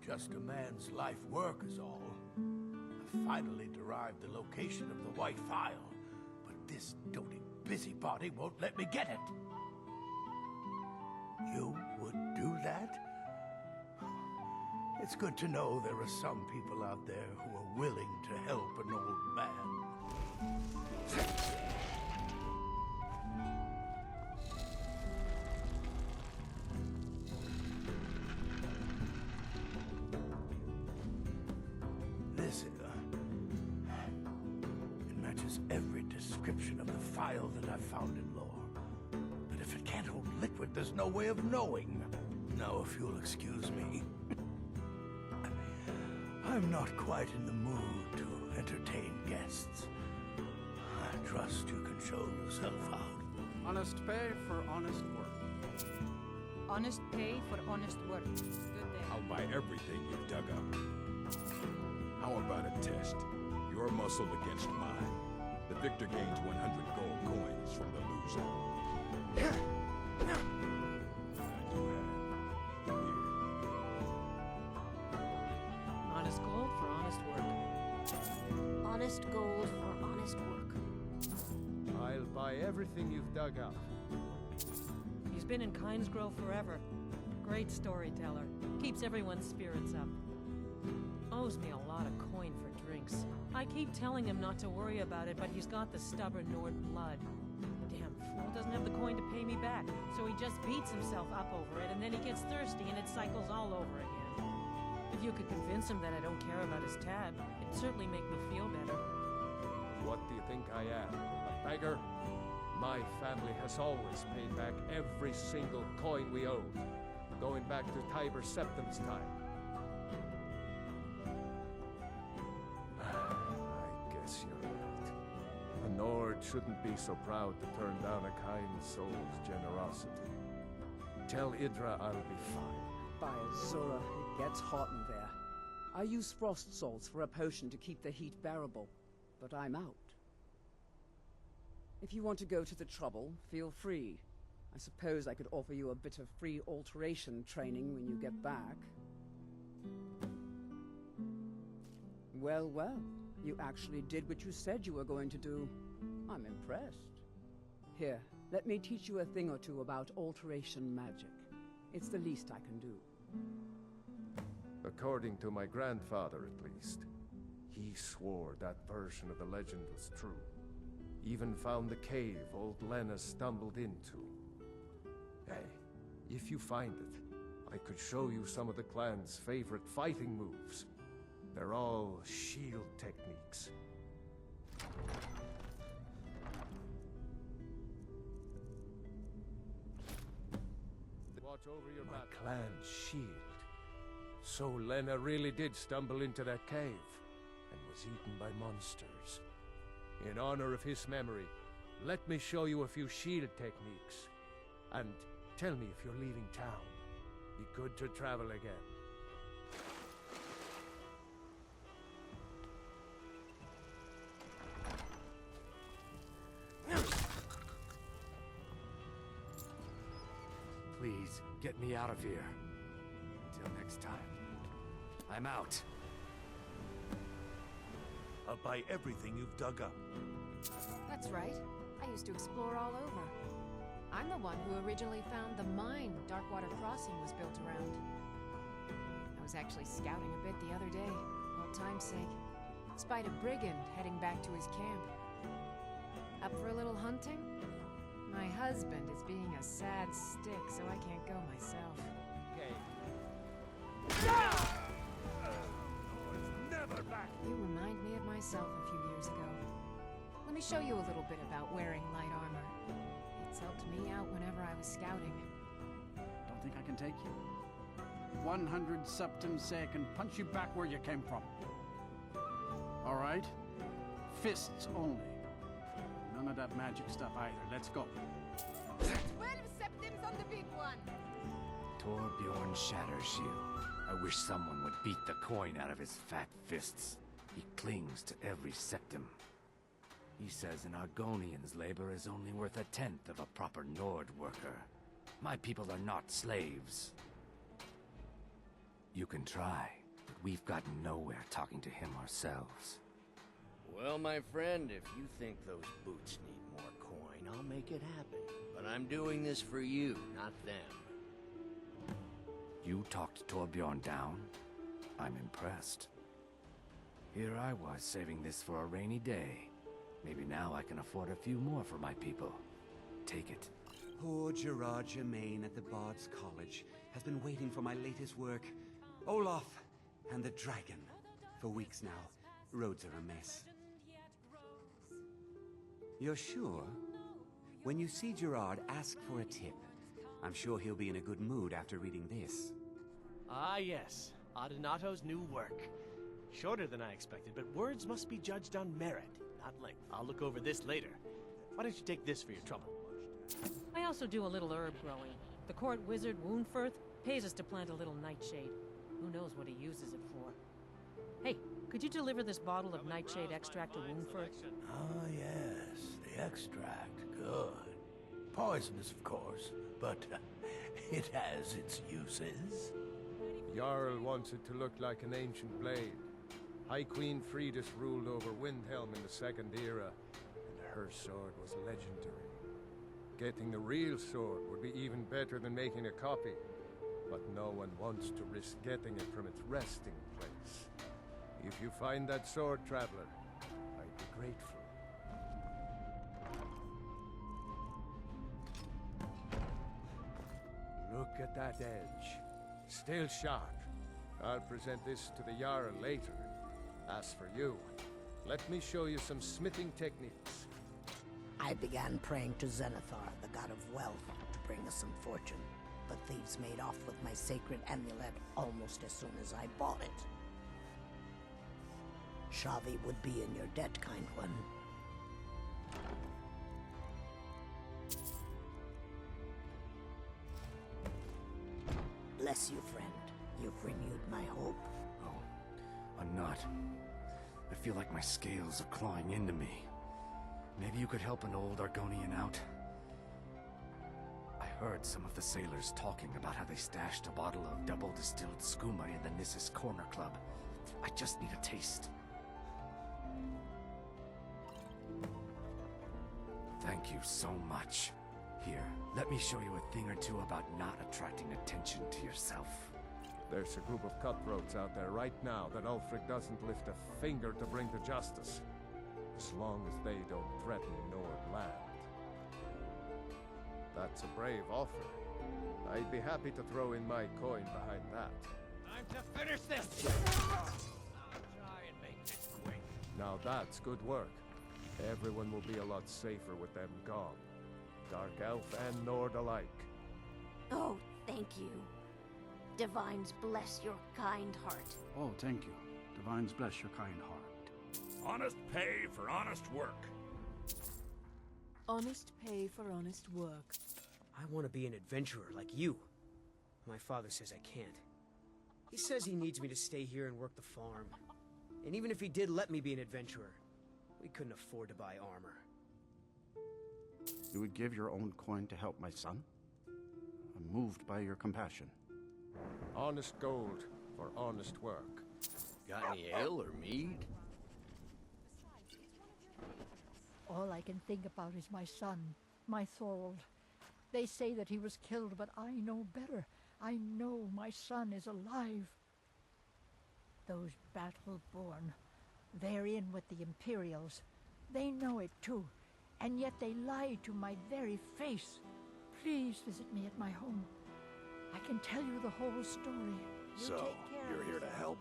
Just a man's life work is all. I finally derived the location of the white file, but this doting busybody won't let me get it. You would do that? It's good to know there are some people out there who are willing to help an old man. This it matches every description of the file that I've found in lore. But if it can't hold liquid, there's no way of knowing. Now, if you'll excuse me, I'm not quite in the mood to entertain guests. I trust you can show yourself out. Honest pay for honest work. Honest pay for honest work. Good day. I'll buy everything you've dug up. How about a test? Your muscle against mine. The victor gains 100 gold coins from the loser. Honest gold for honest work. Honest gold for honest work. I'll buy everything you've dug up. He's been in Kynes Grove forever. Great storyteller. Keeps everyone's spirits up. Owes me a lot of coin for drinks. I keep telling him not to worry about it, but he's got the stubborn Nord blood. Damn fool doesn't have the coin to pay me back, so he just beats himself up over it, and then he gets thirsty and it cycles all over again. If you could convince him that I don't care about his tab, it'd certainly make me feel better. What do you think I am? A beggar? My family has always paid back every single coin we owed, going back to Tiber Septim's time. I guess you're right. A Nord shouldn't be so proud to turn down a kind soul's generosity. Tell Idra I'll be fine. By Azura, it gets hot in there. I use frost salts for a potion to keep the heat bearable, but I'm out. If you want to go to the trouble, feel free. I suppose I could offer you a bit of free alteration training when you get back. Well, well, you actually did what you said you were going to do. I'm impressed. Here, let me teach you a thing or two about alteration magic. It's the least I can do. According to my grandfather, at least. He swore that version of the legend was true. Even found the cave old Lena stumbled into. Hey, if you find it, I could show you some of the clan's favorite fighting moves. They're all shield techniques. Watch over your back. My clan's shield. So Lena really did stumble into that cave, and was eaten by monsters. In honor of his memory, let me show you a few shield techniques. And tell me if you're leaving town. Be good to travel again. Please, get me out of here. Until next time. I'm out. I'll buy everything you've dug up. That's right. I used to explore all over. I'm the one who originally found the mine Darkwater Crossing was built around. I was actually scouting a bit the other day, old time's sake. Spied a brigand heading back to his camp. Up for a little hunting? My husband is being a sad stick, so I can't go myself. Okay. You remind me of myself a few years ago. Let me show you a little bit about wearing light armor. It's helped me out whenever I was scouting. Don't think I can take you. 100 septims say I can punch you back where you came from. All right? Fists only. None of that magic stuff either. Let's go. 12 septims on the big one! Torbjorn Shattershield. I wish someone would beat the coin out of his fat fists. He clings to every septim. He says an Argonian's labor is only worth 1/10 of a proper Nord worker. My people are not slaves. You can try, but we've gotten nowhere talking to him ourselves. Well, my friend, if you think those boots need more coin, I'll make it happen. But I'm doing this for you, not them. You talked Torbjorn down? I'm impressed. Here I was saving this for a rainy day. Maybe now I can afford a few more for my people. Take it. Poor Gerard Germain at the Bard's College has been waiting for my latest work, Olaf and the Dragon, for weeks now. Roads are a mess. You're sure? When you see Gerard, ask for a tip. I'm sure he'll be in a good mood after reading this. Ah, yes. Adonato's new work. Shorter than I expected, but words must be judged on merit, not length. I'll look over this later. Why don't you take this for your trouble? I also do a little herb growing. The court wizard, Woundfirth, pays us to plant a little nightshade. Who knows what he uses it for? Hey, could you deliver this bottle of nightshade extract to Woundfirth? Ah, yes, the extract. Good. Poisonous, of course, but it has its uses. Jarl wants it to look like an ancient blade. High Queen Fridis ruled over Windhelm in the Second Era, and her sword was legendary. Getting the real sword would be even better than making a copy, but no one wants to risk getting it from its resting place. If you find that sword, Traveler, I'd be grateful. Look at that edge. Still sharp. I'll present this to the Jarl later. As for you, let me show you some smithing techniques. I began praying to Zenithar, the god of wealth, to bring us some fortune. But thieves made off with my sacred amulet almost as soon as I bought it. Shavi would be in your debt, kind one. Bless you, friend. You've renewed my hope. Oh, I'm not. I feel like my scales are clawing into me. Maybe you could help an old Argonian out? I heard some of the sailors talking about how they stashed a bottle of double-distilled skooma in the Nissus Corner Club. I just need a taste. Thank you so much. Here, let me show you a thing or two about not attracting attention to yourself. There's a group of cutthroats out there right now that Ulfric doesn't lift a finger to bring to justice. As long as they don't threaten Nord land. That's a brave offer. I'd be happy to throw in my coin behind that. Time to finish this! I'll try and make this quick. Now that's good work. Everyone will be a lot safer with them gone. Dark Elf and Nord alike. Oh, thank you. Divines bless your kind heart. Oh, thank you. Divines bless your kind heart. Honest pay for honest work. Honest pay for honest work. I want to be an adventurer like you. My father says I can't. He says he needs me to stay here and work the farm. And even if he did let me be an adventurer, we couldn't afford to buy armor. You would give your own coin to help my son? I'm moved by your compassion. Honest gold for honest work. Got any ale or mead? All I can think about is my son, my Thorold. They say that he was killed, but I know better. I know my son is alive. Those battle-born, they're in with the Imperials. They know it too, and yet they lie to my very face. Please visit me at my home. I can tell you the whole story. You So, take care you're of here to yourself. help?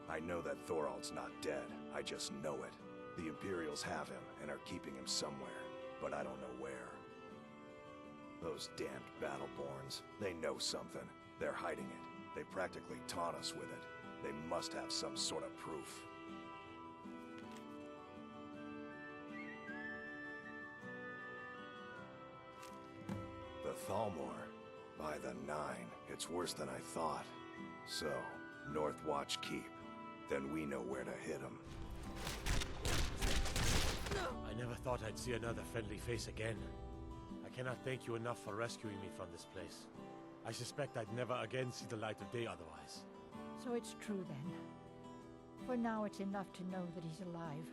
I know that Thorald's not dead. I just know it. The Imperials have him and are keeping him somewhere, but I don't know where. Those damned Battleborns, they know something. They're hiding it. They practically taunt us with it. They must have some sort of proof. The Thalmor. By the 9, it's worse than I thought. So, North Watch Keep. Then we know where to hit him. I never thought I'd see another friendly face again. I cannot thank you enough for rescuing me from this place. I suspect I'd never again see the light of day otherwise. So it's true then. For now, it's enough to know that he's alive.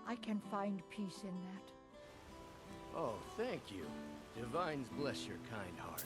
I can find peace in that. Oh, thank you. Divines bless your kind heart.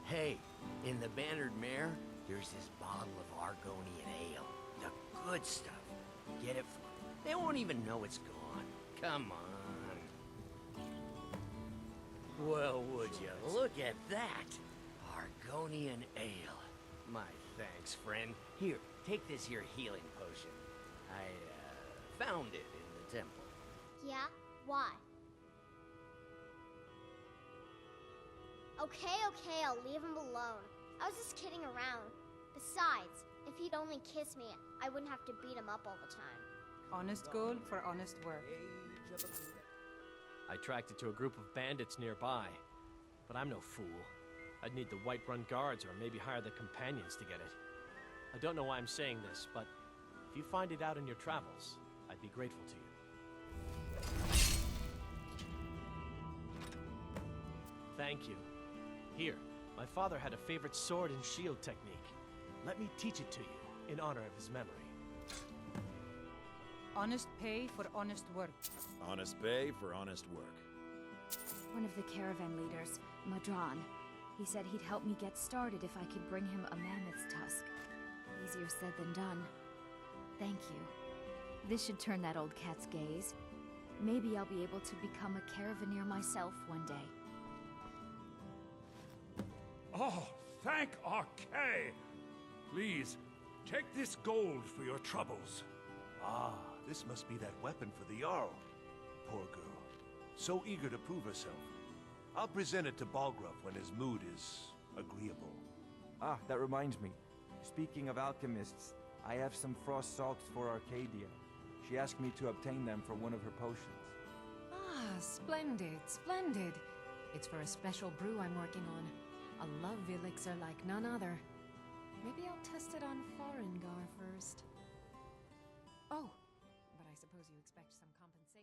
Hey, in the Bannered Mare, there's this bottle of Argonian ale. The good stuff. Get it for them. They won't even know it's gone. Come on. Well, would you look at that? Argonian ale. My thanks, friend. Here, take this here healing potion. I, found it in the temple. Yeah? Why? Okay, I'll leave him alone. I was just kidding around. Besides, if he'd only kiss me, I wouldn't have to beat him up all the time. Honest gold for honest work. I tracked it to a group of bandits nearby, but I'm no fool. I'd need the Whiterun guards or maybe hire the companions to get it. I don't know why I'm saying this, but if you find it out in your travels, I'd be grateful to you. Thank you. Here, my father had a favorite sword and shield technique. Let me teach it to you, in honor of his memory. Honest pay for honest work. Honest pay for honest work. One of the caravan leaders, Madran, he said he'd help me get started if I could bring him a mammoth's tusk. Easier said than done. Thank you. This should turn that old cat's gaze. Maybe I'll be able to become a caravaneer myself one day. Oh, thank Archay! Please, take this gold for your troubles. Ah, this must be that weapon for the Jarl. Poor girl. So eager to prove herself. I'll present it to Balgruuf when his mood is agreeable. Ah, that reminds me. Speaking of alchemists, I have some frost salts for Arcadia. She asked me to obtain them for one of her potions. Ah, splendid, splendid. It's for a special brew I'm working on. A love elixir like none other. Maybe I'll test it on Farengar first. Oh, but I suppose you expect some compensation.